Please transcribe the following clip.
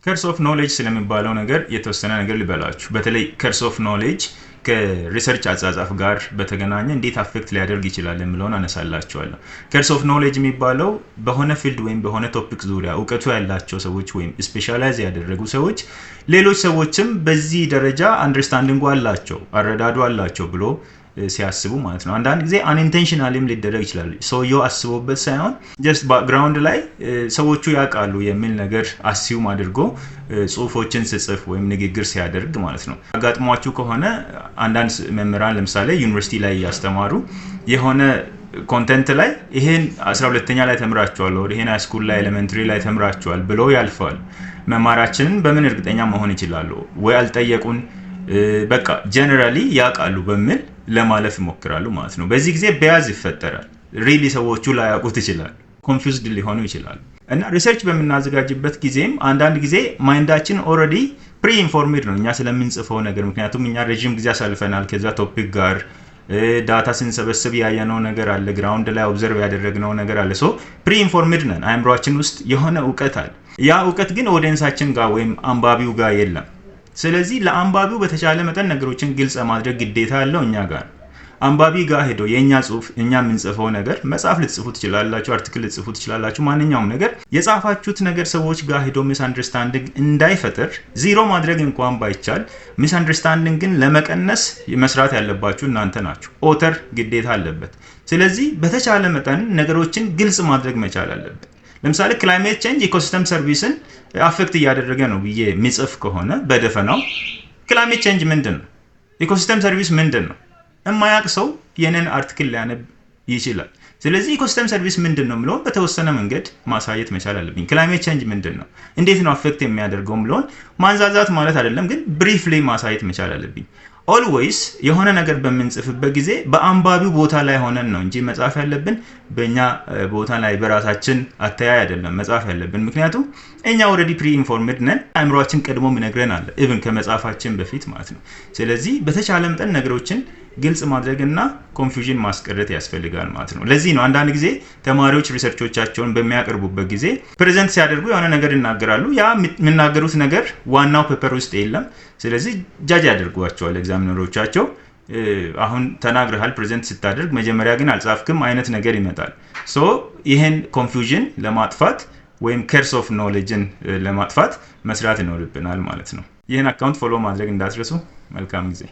ከርስ ኦፍ ኖሌጅ ስለሚባለው ነገር የተወሰነ ነገር ልበላችሁ። በተለይ ከርስ ኦፍ ኖሌጅ ከሪሰርች አጻጻፍ ጋር በተገናኘ እንዴት አፌክት ሊያደርግ ይችላል የሚለውን አነሳላችኋለሁ። ከርስ ኦፍ ኖሌጅ የሚባለው በሆነ ፊልድ ወይም በሆነ ቶፒክ ዙሪያ እውቀቱ ያላቸው ሰዎች ወይም ስፔሻላይዝ ያደረጉ ሰዎች ሌሎች ሰዎችም በዚህ ደረጃ አንደርስታንዲንግ አላቸው፣ አረዳዱ አላቸው ብሎ ሲያስቡ ማለት ነው። አንዳንድ ጊዜ አንኢንቴንሽናሊም ሊደረግ ይችላል። ሰውየው አስቦበት ሳይሆን ጀስት ባክግራውንድ ላይ ሰዎቹ ያውቃሉ የሚል ነገር አሲዩም አድርጎ ጽሁፎችን ሲጽፍ ወይም ንግግር ሲያደርግ ማለት ነው። አጋጥሟችሁ ከሆነ አንዳንድ መምህራን ለምሳሌ ዩኒቨርሲቲ ላይ ያስተማሩ የሆነ ኮንቴንት ላይ ይሄን 12ኛ ላይ ተምራችኋል ወይ ይሄን ሃይስኩል ላይ ኤሌመንተሪ ላይ ተምራችኋል ብሎ ያልፋል። መማራችንን በምን እርግጠኛ መሆን ይችላሉ? ወይ አልጠየቁን፣ በቃ ጀነራሊ ያውቃሉ በሚል ለማለፍ ይሞክራሉ ማለት ነው። በዚህ ጊዜ በያዝ ይፈጠራል። ሪሊ ሰዎቹ ላያውቁት ይችላል፣ ኮንፊውዝድ ሊሆኑ ይችላሉ። እና ሪሰርች በምናዘጋጅበት ጊዜም አንዳንድ ጊዜ ማይንዳችን ኦልሬዲ ፕሪ ኢንፎርምድ ነው እኛ ስለምንጽፈው ነገር። ምክንያቱም እኛ ረጅም ጊዜ አሳልፈናል ከዛ ቶፒክ ጋር ዳታ ስንሰበስብ ያየነው ነገር አለ፣ ግራውንድ ላይ ኦብዘርቭ ያደረግነው ነገር አለ። ሶ ፕሪ ኢንፎርምድ ነን። አእምሯችን ውስጥ የሆነ እውቀት አለ። ያ እውቀት ግን ኦዲየንሳችን ጋር ወይም አንባቢው ጋር የለም። ስለዚህ ለአንባቢው በተቻለ መጠን ነገሮችን ግልጽ ማድረግ ግዴታ ያለው እኛ ጋር። አንባቢ ጋር ሄዶ የኛ ጽሁፍ እኛ የምንጽፈው ነገር መጽሐፍ ልትጽፉ ትችላላችሁ፣ አርቲክል ልትጽፉ ትችላላችሁ፣ ማንኛውም ነገር የጻፋችሁት ነገር ሰዎች ጋር ሄዶ ሚስ አንደርስታንዲንግ እንዳይፈጠር ዜሮ ማድረግ እንኳን ባይቻል ሚስ አንደርስታንዲንግን ለመቀነስ መስራት ያለባችሁ እናንተ ናችሁ። ኦተር ግዴታ አለበት። ስለዚህ በተቻለ መጠን ነገሮችን ግልጽ ማድረግ መቻል አለበት። ለምሳሌ ክላይሜት ቼንጅ ኢኮሲስተም ሰርቪስን አፌክት እያደረገ ነው ብዬ የሚጽፍ ከሆነ በደፈናው ክላይሜት ቼንጅ ምንድን ነው? ኢኮሲስተም ሰርቪስ ምንድን ነው? የማያውቅ ሰው የኔን አርቲክል ሊያነብ ይችላል። ስለዚህ ኢኮሲስተም ሰርቪስ ምንድን ነው ብለውን በተወሰነ መንገድ ማሳየት መቻል አለብኝ። ክላይሜት ቼንጅ ምንድን ነው፣ እንዴት ነው አፌክት የሚያደርገው ብለውን ማንዛዛት ማለት አይደለም፣ ግን ብሪፍሊ ማሳየት መቻል አለብኝ። ኦልዌይስ የሆነ ነገር በምንጽፍበት ጊዜ በአንባቢው ቦታ ላይ ሆነን ነው እንጂ መጻፍ ያለብን በእኛ ቦታ ላይ በራሳችን አተያይ አይደለም መጻፍ ያለብን። ምክንያቱም እኛ ኦልሬዲ ፕሪ ኢንፎርምድ ነን። አእምሯችን ቀድሞ ይነግረን አለ ኢቭን ከመጻፋችን በፊት ማለት ነው። ስለዚህ በተቻለ መጠን ነገሮችን ግልጽ ማድረግና ኮንፊውዥን ማስቀረት ያስፈልጋል ማለት ነው። ለዚህ ነው አንዳንድ ጊዜ ተማሪዎች ሪሰርቾቻቸውን በሚያቀርቡበት ጊዜ ፕሬዘንት ሲያደርጉ የሆነ ነገር ይናገራሉ። ያ የሚናገሩት ነገር ዋናው ፔፐር ውስጥ የለም። ስለዚህ ጃጅ ያደርጓቸዋል ኤግዛሚነሮቻቸው። አሁን ተናግረሃል ፕሬዘንት ስታደርግ፣ መጀመሪያ ግን አልጻፍክም አይነት ነገር ይመጣል። ሶ ይሄን ኮንፊውዥን ለማጥፋት ወይም ከርስ ኦፍ ኖሌጅን ለማጥፋት መስራት ይኖርብናል ማለት ነው። ይህን አካውንት ፎሎ ማድረግ እንዳትረሱ። መልካም ጊዜ